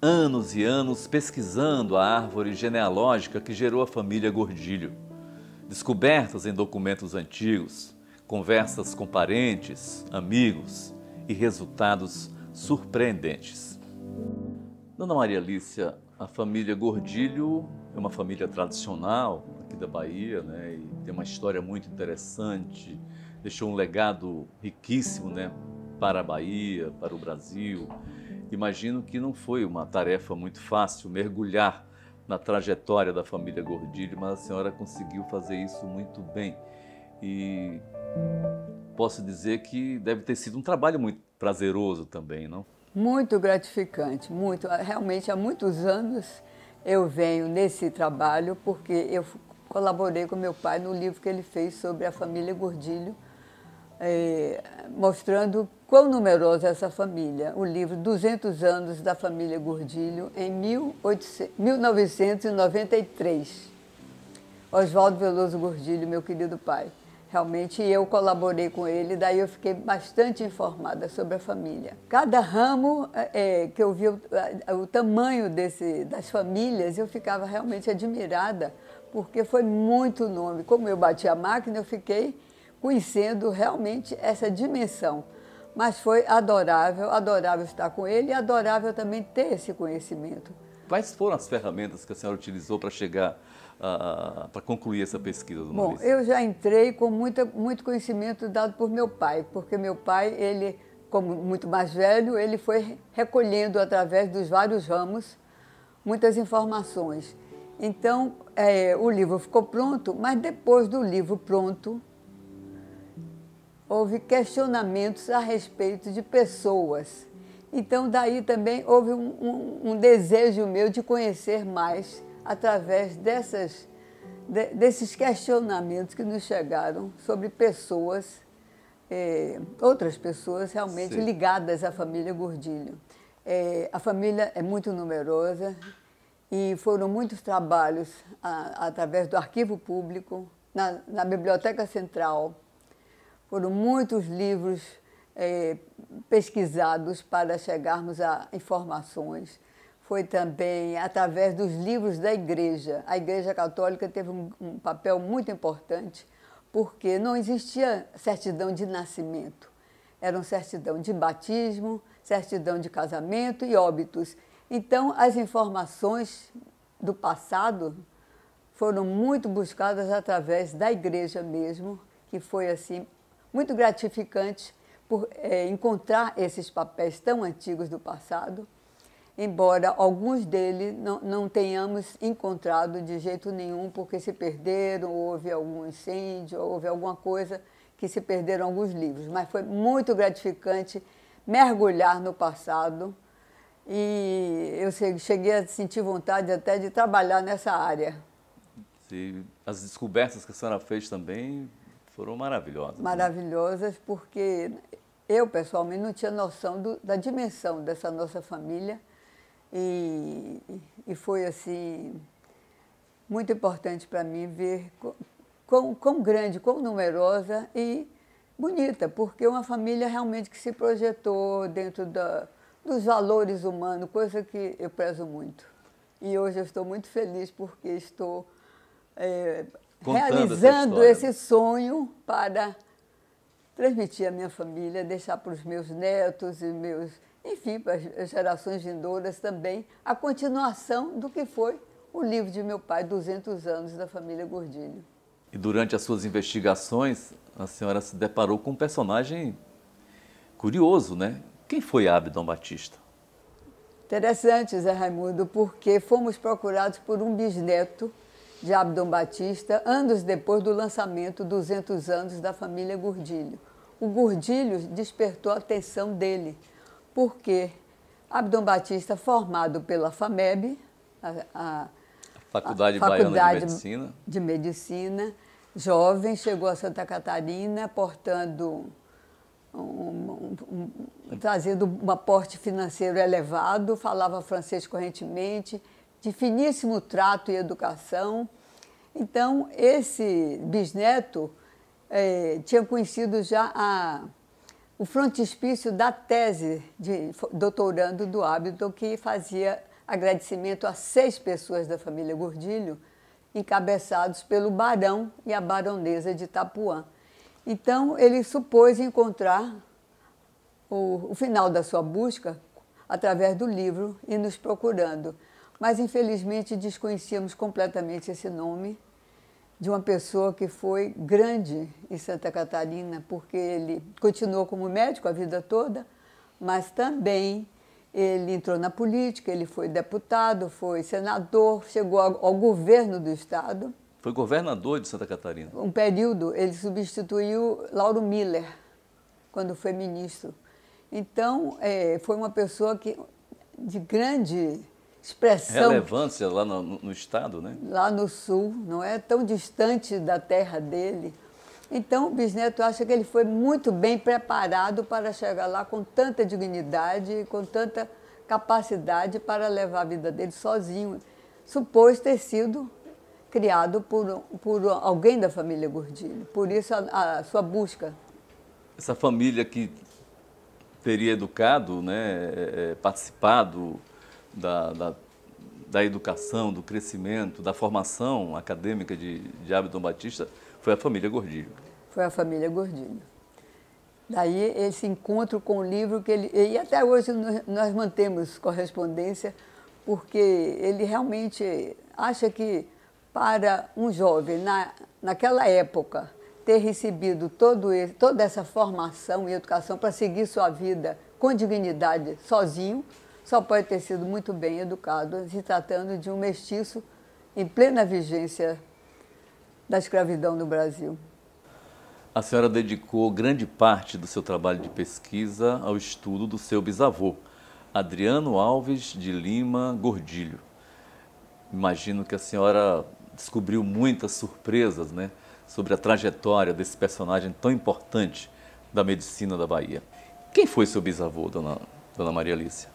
anos e anos pesquisando a árvore genealógica que gerou a família Gordilho. Descobertas em documentos antigos, conversas com parentes, amigos e resultados surpreendentes. Dona Maria Alicia, a família Gordilho é uma família tradicional aqui da Bahia, né? E tem uma história muito interessante, deixou um legado riquíssimo, né? Para a Bahia, para o Brasil. Imagino que não foi uma tarefa muito fácil mergulhar na trajetória da família Gordilho, mas a senhora conseguiu fazer isso muito bem. E posso dizer que deve ter sido um trabalho muito prazeroso também, não? Muito gratificante, muito. Realmente, há muitos anos eu venho nesse trabalho porque eu colaborei com meu pai no livro que ele fez sobre a família Gordilho, mostrando quão numerosa é essa família. O livro 200 anos da família Gordilho, em 1993. Oswaldo Veloso Gordilho, meu querido pai. Realmente eu colaborei com ele, daí eu fiquei bastante informada sobre a família. Cada ramo que eu via o tamanho das famílias, eu ficava realmente admirada, porque foi muito nome. Como eu bati a máquina, eu fiquei conhecendo realmente essa dimensão. Mas foi adorável, adorável estar com ele e adorável também ter esse conhecimento. Quais foram as ferramentas que a senhora utilizou para chegar, para concluir essa pesquisa, dona Bom, Alicia? eu já entrei com muito conhecimento dado por meu pai, porque meu pai, ele, como muito mais velho, ele foi recolhendo através dos vários ramos muitas informações. Então, o livro ficou pronto, mas depois do livro pronto, houve questionamentos a respeito de pessoas. Então, daí também houve um desejo meu de conhecer mais através desses questionamentos que nos chegaram sobre pessoas, outras pessoas realmente Sim. ligadas à família Gordilho. A família é muito numerosa e foram muitos trabalhos através do Arquivo Público, na Biblioteca Central. Foram muitos livros pesquisados para chegarmos a informações. Foi também através dos livros da Igreja. A Igreja Católica teve um papel muito importante, porque não existia certidão de nascimento. Era uma certidão de batismo, certidão de casamento e óbitos. Então, as informações do passado foram muito buscadas através da Igreja mesmo, que foi assim muito gratificante por encontrar esses papéis tão antigos do passado, embora alguns deles não tenhamos encontrado de jeito nenhum, porque se perderam, houve algum incêndio, houve alguma coisa que se perderam alguns livros. Mas foi muito gratificante mergulhar no passado e eu cheguei a sentir vontade até de trabalhar nessa área. Sim. As descobertas que a senhora fez também foram maravilhosas. Maravilhosas, né? Porque eu, pessoalmente, não tinha noção da dimensão dessa nossa família e foi, assim, muito importante para mim ver quão grande, quão numerosa e bonita, porque é uma família realmente que se projetou dentro dos valores humanos, coisa que eu prezo muito. E hoje eu estou muito feliz porque estou realizando esse sonho para transmitir à minha família, deixar para os meus netos e enfim, para as gerações vindouras também, a continuação do que foi o livro de meu pai, 200 anos da família Gordilho. E durante as suas investigações, a senhora se deparou com um personagem curioso, né? Quem foi Abdon Batista? Interessante, Zé Raimundo, porque fomos procurados por um bisneto de Abdon Batista, anos depois do lançamento 200 anos da família Gordilho. O Gordilho despertou a atenção dele, porque Abdon Batista, formado pela FAMEB, a Faculdade Baiana de Medicina, jovem, chegou a Santa Catarina portando trazendo um aporte financeiro elevado, falava francês correntemente, de finíssimo trato e educação. Então, esse bisneto tinha conhecido já o frontispício da tese de doutorando do Abdon, que fazia agradecimento a 6 pessoas da família Gordilho, encabeçados pelo barão e a baronesa de Itapuã. Então, ele supôs encontrar o final da sua busca através do livro e nos procurando. Mas, infelizmente, desconhecíamos completamente esse nome de uma pessoa que foi grande em Santa Catarina, porque ele continuou como médico a vida toda, mas também ele entrou na política, ele foi deputado, foi senador, chegou ao governo do estado. Foi governador de Santa Catarina. Um período, ele substituiu Lauro Miller, quando foi ministro. Então, foi uma pessoa de grande expressão. Relevância lá no estado, né? Lá no sul, não é tão distante da terra dele. Então, o bisneto acha que ele foi muito bem preparado para chegar lá com tanta dignidade, com tanta capacidade para levar a vida dele sozinho. Supôs ter sido criado por alguém da família Gordilho. Por isso, a sua busca. Essa família que teria educado, né, participado da educação, do crescimento, da formação acadêmica de Abbe Dom Batista, foi a família Gordilho. Foi a família Gordilho. Daí esse encontro com o livro que ele... E até hoje nós mantemos correspondência, porque ele realmente acha que para um jovem, naquela época, ter recebido toda essa formação e educação para seguir sua vida com dignidade sozinho, só pode ter sido muito bem educado, se tratando de um mestiço em plena vigência da escravidão no Brasil. A senhora dedicou grande parte do seu trabalho de pesquisa ao estudo do seu bisavô, Adriano Alves de Lima Gordilho. Imagino que a senhora descobriu muitas surpresas, né, sobre a trajetória desse personagem tão importante da medicina da Bahia. Quem foi seu bisavô, dona Maria Alice?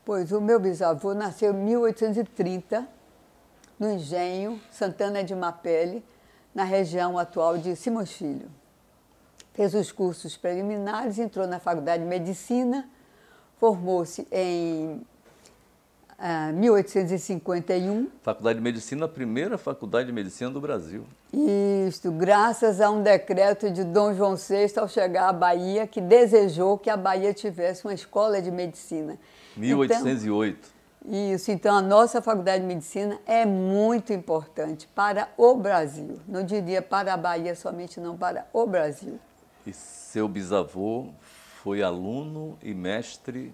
Pois o meu bisavô nasceu em 1830, no engenho Santana de Mapele, na região atual de Simões Filho. Fez os cursos preliminares, entrou na Faculdade de Medicina, formou-se em 1851. Faculdade de Medicina, a primeira faculdade de medicina do Brasil. Isto, graças a um decreto de Dom João VI ao chegar à Bahia, que desejou que a Bahia tivesse uma escola de medicina. 1808. Então a nossa Faculdade de Medicina é muito importante para o Brasil. Não diria para a Bahia somente, não, para o Brasil. E seu bisavô foi aluno e mestre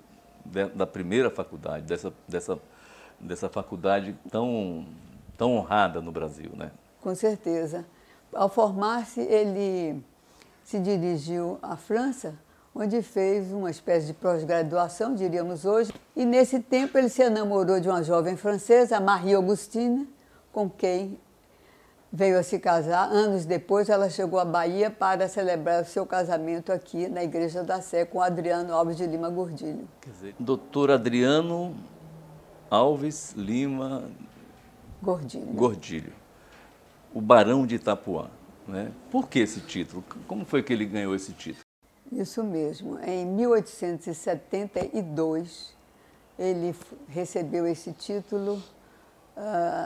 da primeira faculdade, dessa faculdade tão honrada no Brasil, né? Com certeza. Ao formar-se, ele se dirigiu à França, onde fez uma espécie de pós-graduação, diríamos hoje. E nesse tempo ele se enamorou de uma jovem francesa, Marie Augustine, com quem veio a se casar. Anos depois ela chegou à Bahia para celebrar o seu casamento aqui na Igreja da Sé com Adriano Alves de Lima Gordilho. Quer dizer, doutor Adriano Alves Lima Gordilho, o Barão de Itapuã, né? Por que esse título? Como foi que ele ganhou esse título? Isso mesmo. Em 1872, ele recebeu esse título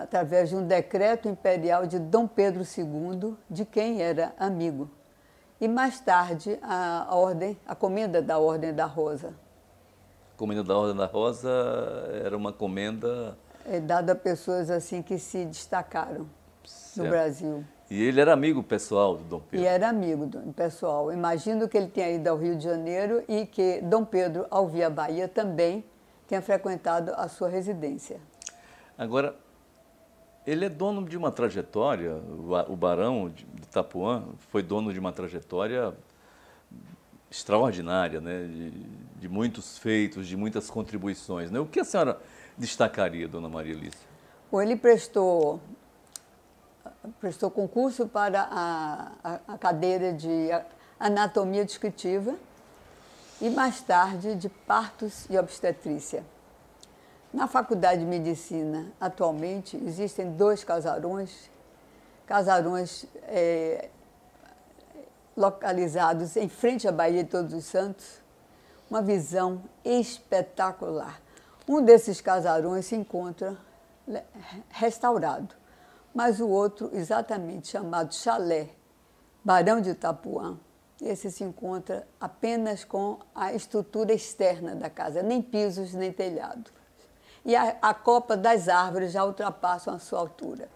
através de um decreto imperial de Dom Pedro II, de quem era amigo. E mais tarde, a comenda da Ordem da Rosa. A comenda da Ordem da Rosa era uma comenda... dada a pessoas assim que se destacaram no Brasil. E ele era amigo pessoal de Dom Pedro? E era amigo pessoal. Imagino que ele tenha ido ao Rio de Janeiro e que Dom Pedro, ao vir à Bahia, também tenha frequentado a sua residência. Agora, ele é dono de uma trajetória, o Barão de Itapuã foi dono de uma trajetória extraordinária, né? De muitos feitos, de muitas contribuições, né? O que a senhora destacaria, dona Maria Alice? Bom, ele prestou concurso para a cadeira de anatomia descritiva e, mais tarde, de partos e obstetrícia. Na Faculdade de Medicina, atualmente, existem 2 casarões localizados em frente à Baía de Todos os Santos, uma visão espetacular. Um desses casarões se encontra restaurado, mas o outro, exatamente chamado Chalé, Barão de Itapuã, esse se encontra apenas com a estrutura externa da casa, nem pisos, nem telhado. E a copa das árvores já ultrapassam a sua altura.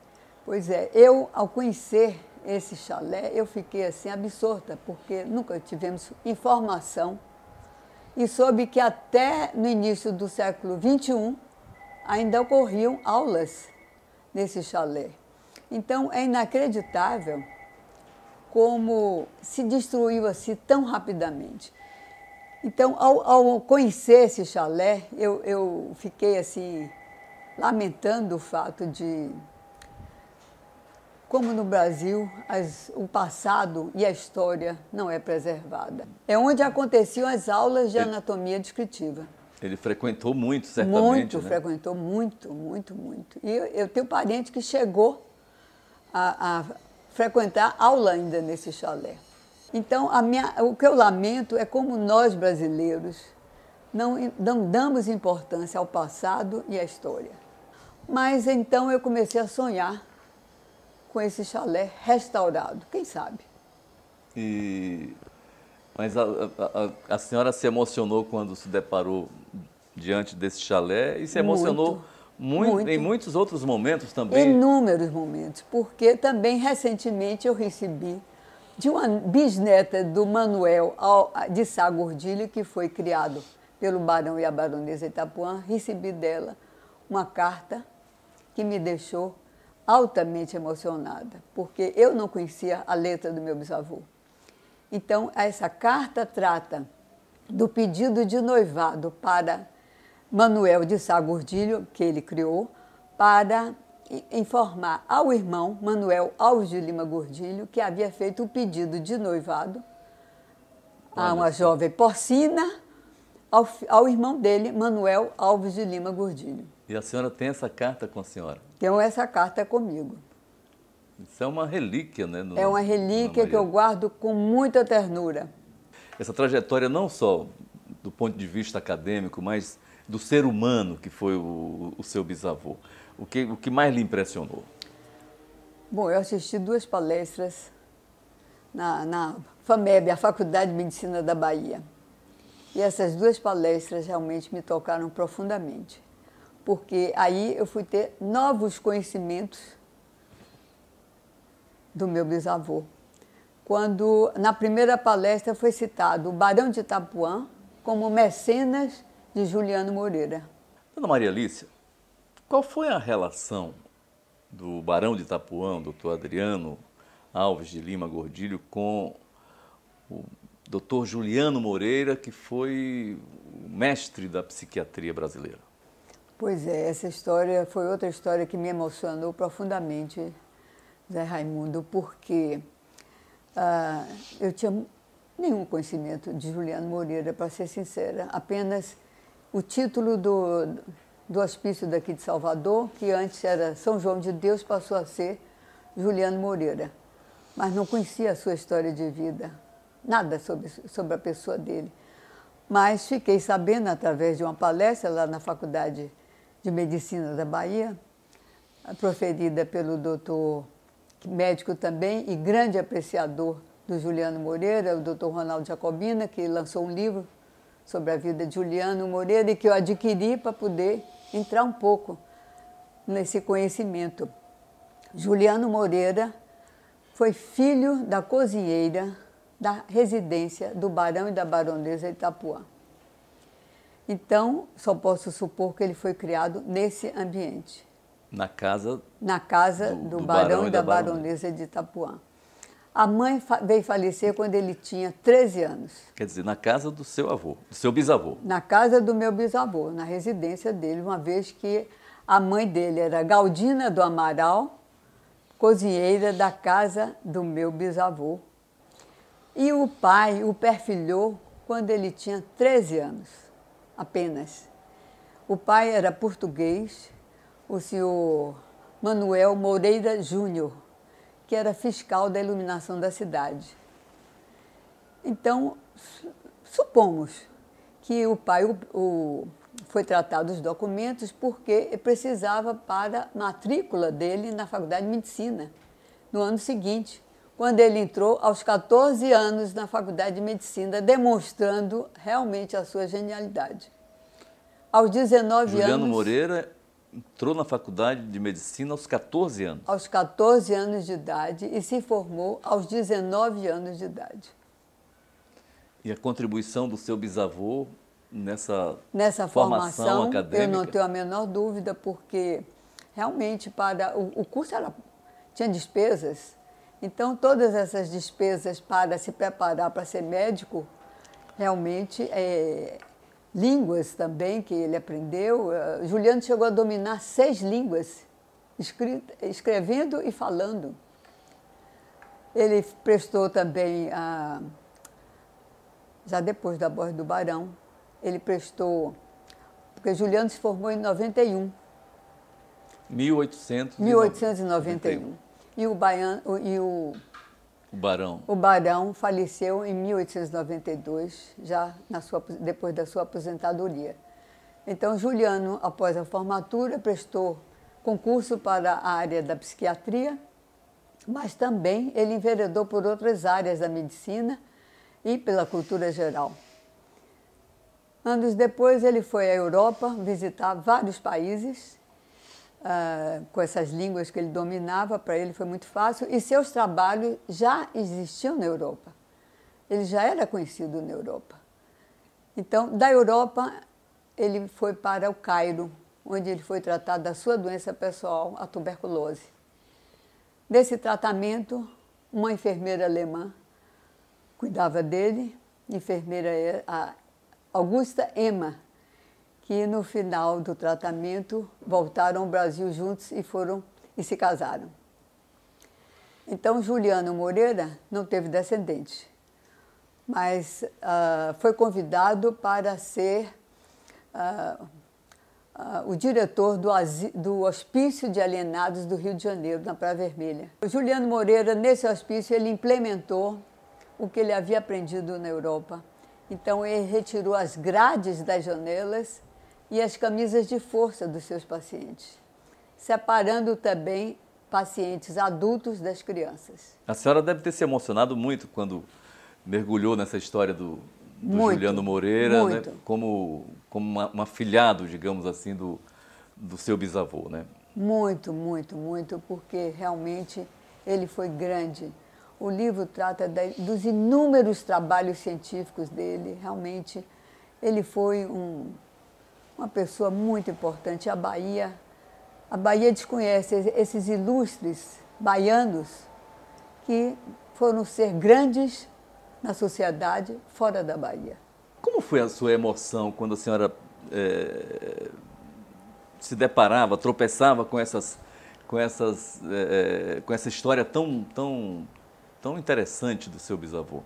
Pois é, eu, ao conhecer esse chalé, eu fiquei assim absorta, porque nunca tivemos informação e soube que até no início do século XXI ainda ocorriam aulas nesse chalé. Então é inacreditável como se destruiu assim tão rapidamente. Então, ao conhecer esse chalé, eu fiquei assim lamentando o fato de como no Brasil o passado e a história não é preservada. É onde aconteciam as aulas de anatomia descritiva. Ele frequentou muito, certamente. Muito, né? frequentou muito. E eu tenho parente que chegou a frequentar aula ainda nesse chalé. Então, o que eu lamento é como nós brasileiros não damos importância ao passado e à história. Mas então eu comecei a sonhar com esse chalé restaurado, quem sabe? Mas a senhora se emocionou quando se deparou diante desse chalé e se emocionou muito. Em muitos outros momentos também? Inúmeros momentos, porque também recentemente eu recebi de uma bisneta do Manuel de Sá Gordilho, que foi criado pelo barão e a baronesa Itapuã, recebi dela uma carta que me deixou altamente emocionada, porque eu não conhecia a letra do meu bisavô. Então, essa carta trata do pedido de noivado para Manuel de Sá Gordilho, que ele criou, para informar ao irmão Manuel Alves de Lima Gordilho que havia feito o pedido de noivado a uma jovem porcina ao irmão dele, Manuel Alves de Lima Gordilho. E a senhora tem essa carta com a senhora? Tenho essa carta comigo. Isso é uma relíquia, né? É uma relíquia que eu guardo com muita ternura. Essa trajetória não só do ponto de vista acadêmico, mas do ser humano que foi o seu bisavô. O que mais lhe impressionou? Bom, eu assisti 2 palestras na FAMEB, a Faculdade de Medicina da Bahia. E essas 2 palestras realmente me tocaram profundamente, porque aí eu fui ter novos conhecimentos do meu bisavô. Quando, na primeira palestra, foi citado o Barão de Itapuã como mecenas de Juliano Moreira. Dona Maria Alice, qual foi a relação do Barão de Itapuã, doutor Adriano Alves de Lima Gordilho, com o doutor Juliano Moreira, que foi o mestre da psiquiatria brasileira? Pois é, essa história foi outra história que me emocionou profundamente, Zé Raimundo, porque eu tinha nenhum conhecimento de Juliano Moreira, para ser sincera, apenas o título do hospício daqui de Salvador, que antes era São João de Deus, passou a ser Juliano Moreira, mas não conhecia a sua história de vida, nada sobre a pessoa dele. Mas fiquei sabendo, através de uma palestra lá na Faculdade de Medicina da Bahia, proferida pelo doutor, médico também e grande apreciador do Juliano Moreira, o doutor Ronaldo Jacobina, que lançou um livro sobre a vida de Juliano Moreira e que eu adquiri para poder entrar um pouco nesse conhecimento. Juliano Moreira foi filho da cozinheira da residência do barão e da baronesa Itapuã. Então, só posso supor que ele foi criado nesse ambiente. Na casa do barão e da baronesa de Itapuã. A mãe veio falecer quando ele tinha 13 anos. Quer dizer, na casa do seu avô, do seu bisavô. Na casa do meu bisavô, na residência dele, uma vez que a mãe dele era Galdina do Amaral, cozinheira da casa do meu bisavô. E o pai o perfilhou quando ele tinha 13 anos, apenas. O pai era português, o senhor Manuel Moreira Júnior, que era fiscal da iluminação da cidade. Então, supomos que o pai foi tratado os documentos porque precisava para a matrícula dele na Faculdade de Medicina, no ano seguinte, quando ele entrou aos 14 anos na Faculdade de Medicina, demonstrando realmente a sua genialidade. Aos 19 Juliano anos... Moreira entrou na Faculdade de Medicina aos 14 anos. Aos 14 anos de idade e se formou aos 19 anos de idade. E a contribuição do seu bisavô nessa formação acadêmica? Eu não tenho a menor dúvida, porque realmente o curso tinha despesas. Então, todas essas despesas para se preparar para ser médico, realmente, línguas também que ele aprendeu. Juliano chegou a dominar 6 línguas, escrevendo e falando. Ele prestou também, já depois da morte do Barão, ele prestou, porque Juliano se formou em 91. 1891. E o Barão faleceu em 1892, já depois da sua aposentadoria. Então, Juliano, após a formatura, prestou concurso para a área da psiquiatria, mas também ele enveredou por outras áreas da medicina e pela cultura geral. Anos depois, ele foi à Europa visitar vários países, com essas línguas que ele dominava, para ele foi muito fácil, e seus trabalhos já existiam na Europa. Ele já era conhecido na Europa. Então, da Europa, ele foi para o Cairo, onde ele foi tratado da sua doença pessoal, a tuberculose. Desse tratamento, uma enfermeira alemã cuidava dele, enfermeira Augusta Emma, que no final do tratamento voltaram ao Brasil juntos e se casaram. Então, Juliano Moreira não teve descendente, mas foi convidado para ser o diretor do Hospício de Alienados do Rio de Janeiro, na Praia Vermelha. O Juliano Moreira, nesse hospício, ele implementou o que ele havia aprendido na Europa. Então, ele retirou as grades das janelas e as camisas de força dos seus pacientes, separando também pacientes adultos das crianças. A senhora deve ter se emocionado muito quando mergulhou nessa história do Juliano Moreira, né? Como um afilhado, digamos assim, do seu bisavô, né? Muito, muito, muito, porque realmente ele foi grande. O livro trata dos inúmeros trabalhos científicos dele. Realmente, ele foi uma pessoa muito importante. A Bahia desconhece esses ilustres baianos que foram ser grandes na sociedade fora da Bahia. Como foi a sua emoção quando a senhora se deparava, tropeçava com essa história tão interessante do seu bisavô?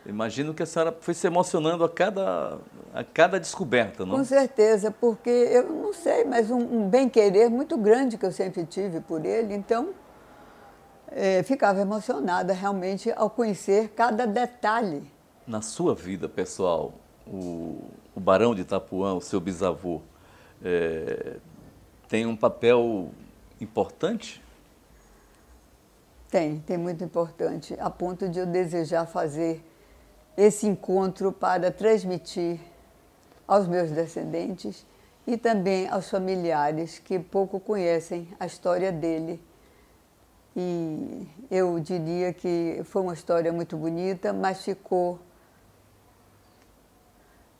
Imagino que a senhora foi se emocionando a cada descoberta, não? Com certeza, porque eu não sei, mas um bem-querer muito grande que eu sempre tive por ele, então ficava emocionada realmente ao conhecer cada detalhe. Na sua vida pessoal, o Barão de Itapuã, o seu bisavô, tem um papel importante? Tem muito importante, a ponto de eu desejar fazer esse encontro para transmitir aos meus descendentes e também aos familiares que pouco conhecem a história dele. E eu diria que foi uma história muito bonita, mas ficou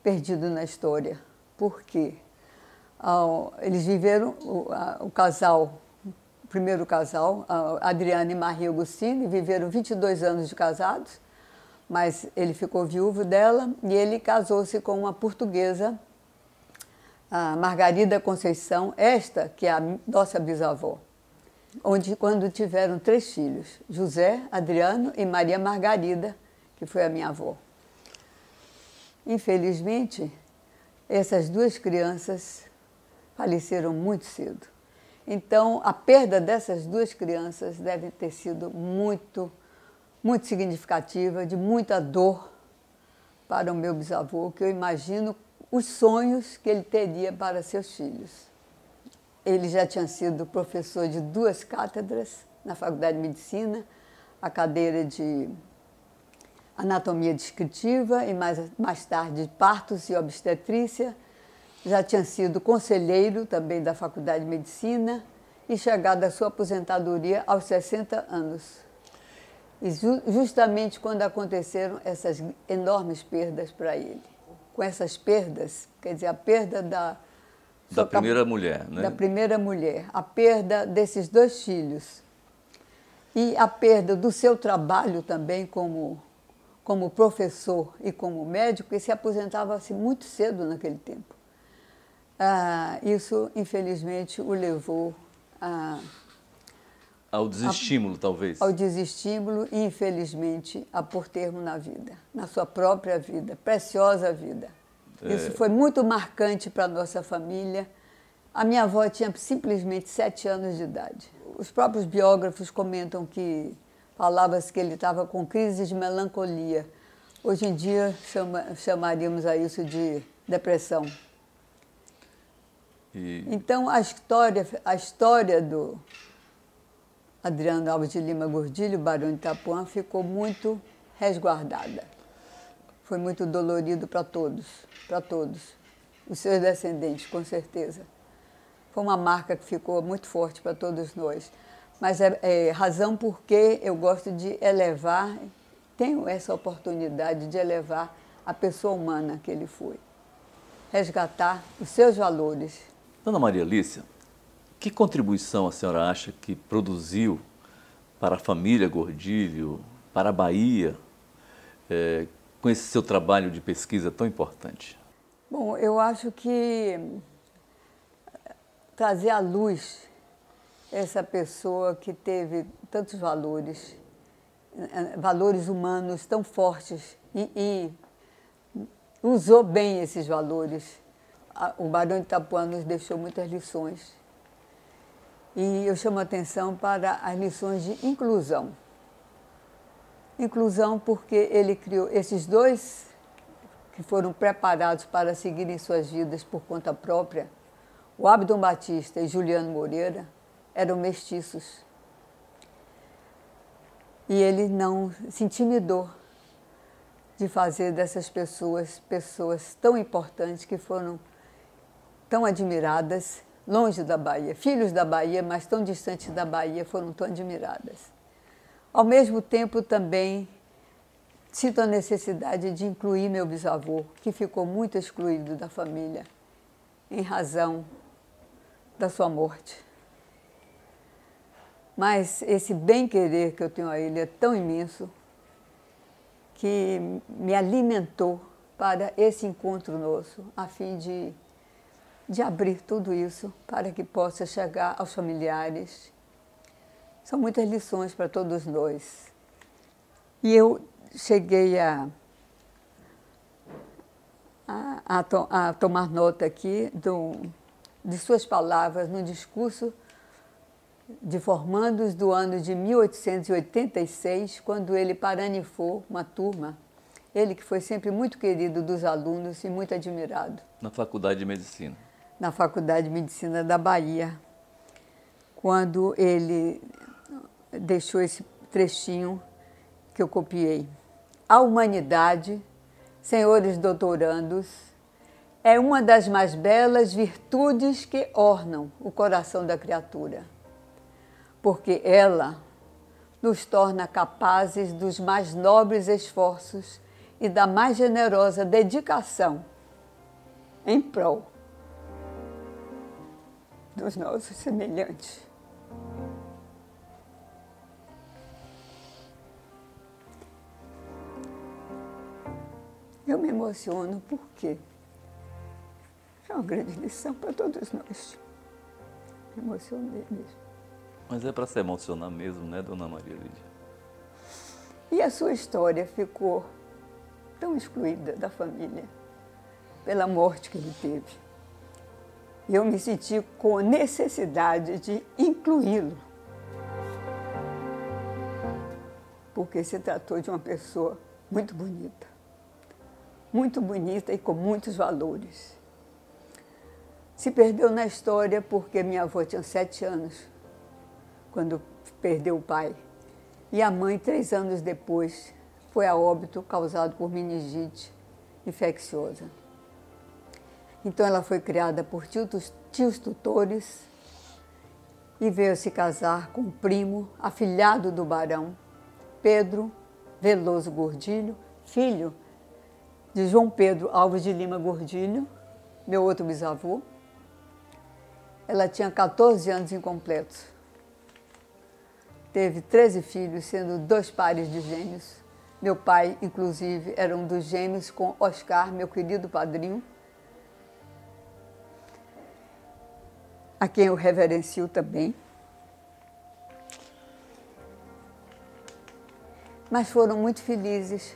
perdido na história. Por quê? Eles viveram, o primeiro casal, Adriana e Maria Agostini, viveram 22 anos de casados, mas ele ficou viúvo dela e ele casou-se com uma portuguesa, a Margarida Conceição, esta que é a nossa bisavó, quando tiveram 3 filhos, José, Adriano e Maria Margarida, que foi a minha avó. Infelizmente, essas 2 crianças faleceram muito cedo. Então, a perda dessas 2 crianças deve ter sido muito significativa, de muita dor para o meu bisavô, que eu imagino os sonhos que ele teria para seus filhos. Ele já tinha sido professor de 2 cátedras na Faculdade de Medicina, a cadeira de anatomia descritiva e mais tarde partos e obstetrícia. Já tinha sido conselheiro também da Faculdade de Medicina e chegado à sua aposentadoria aos 60 anos. E justamente quando aconteceram essas enormes perdas para ele. Com essas perdas, quer dizer, a perda da primeira mulher, né? Da primeira mulher, a perda desses 2 filhos e a perda do seu trabalho também como professor e como médico, e se aposentava-se muito cedo naquele tempo. Isso, infelizmente, o levou ao desestímulo, talvez. Ao desestímulo e, infelizmente, a pôr termo na vida, na sua própria vida, preciosa vida. Isso foi muito marcante para a nossa família. A minha avó tinha simplesmente 7 anos de idade. Os próprios biógrafos comentam que falava-se que ele estava com crise de melancolia. Hoje em dia chamaríamos a isso de depressão. Então a história do Adriano Alves de Lima Gordilho, Barão de Itapuã, ficou muito resguardada. Foi muito dolorido para todos, os seus descendentes, com certeza. Foi uma marca que ficou muito forte para todos nós. Mas é razão porque eu gosto de elevar, tenho essa oportunidade de elevar a pessoa humana que ele foi. Resgatar os seus valores. Dona Maria Lícia, que contribuição a senhora acha que produziu para a família Gordilho, para a Bahia, com esse seu trabalho de pesquisa tão importante? Bom, eu acho que trazer à luz essa pessoa que teve tantos valores humanos tão fortes e usou bem esses valores. O Barão de Itapuã nos deixou muitas lições. E eu chamo a atenção para as lições de inclusão. Inclusão porque ele criou esses 2 que foram preparados para seguirem suas vidas por conta própria, o Abdon Batista e Juliano Moreira, eram mestiços. E ele não se intimidou de fazer dessas pessoas tão importantes que foram tão admiradas, longe da Bahia, filhos da Bahia, mas tão distantes da Bahia, foram tão admiradas. Ao mesmo tempo, também sinto a necessidade de incluir meu bisavô, que ficou muito excluído da família, em razão da sua morte. Mas esse bem-querer que eu tenho a ele é tão imenso que me alimentou para esse encontro nosso, a fim de abrir tudo isso para que possa chegar aos familiares. São muitas lições para todos nós. E eu cheguei a tomar nota aqui de suas palavras no discurso de formandos do ano de 1886, quando ele paranifou uma turma, ele que foi sempre muito querido dos alunos e muito admirado. Na Faculdade de Medicina. Na Faculdade de Medicina da Bahia, quando ele deixou esse trechinho que eu copiei. A humanidade, senhores doutorandos, é uma das mais belas virtudes que ornam o coração da criatura, porque ela nos torna capazes dos mais nobres esforços e da mais generosa dedicação em prol dos nossos semelhantes. Eu me emociono porque é uma grande lição para todos nós. Me emocionei mesmo. Mas é para se emocionar mesmo, né, Dona Maria Lídia? E a sua história ficou tão excluída da família pela morte que ele teve. E eu me senti com a necessidade de incluí-lo, porque se tratou de uma pessoa muito bonita, muito bonita e com muitos valores. Se perdeu na história porque minha avó tinha 7 anos, quando perdeu o pai. E a mãe, 3 anos depois, foi a óbito causado por meningite infecciosa. Então ela foi criada por tios tutores e veio se casar com o primo, afilhado do barão, Pedro Veloso Gordilho, filho de João Pedro Alves de Lima Gordilho, meu outro bisavô. Ela tinha 14 anos incompletos. Teve 13 filhos, sendo 2 pares de gêmeos. Meu pai, inclusive, era um dos gêmeos com Oscar, meu querido padrinho, a quem eu reverencio também. Mas foram muito felizes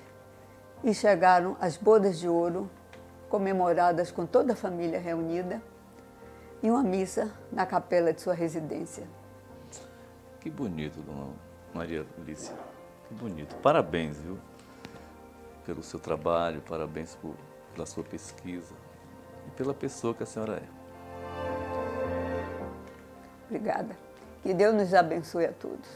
e chegaram às bodas de ouro, comemoradas com toda a família reunida, e uma missa na capela de sua residência. Que bonito, dona Maria Lícia. Que bonito. Parabéns, viu? Pelo seu trabalho, parabéns pela sua pesquisa e pela pessoa que a senhora é. Obrigada. Que Deus nos abençoe a todos.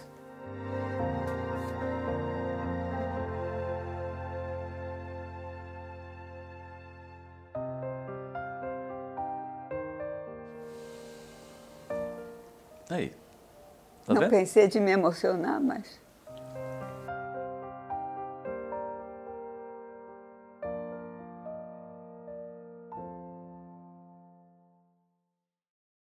Aí. Tá Não vendo? pensei de me emocionar, mas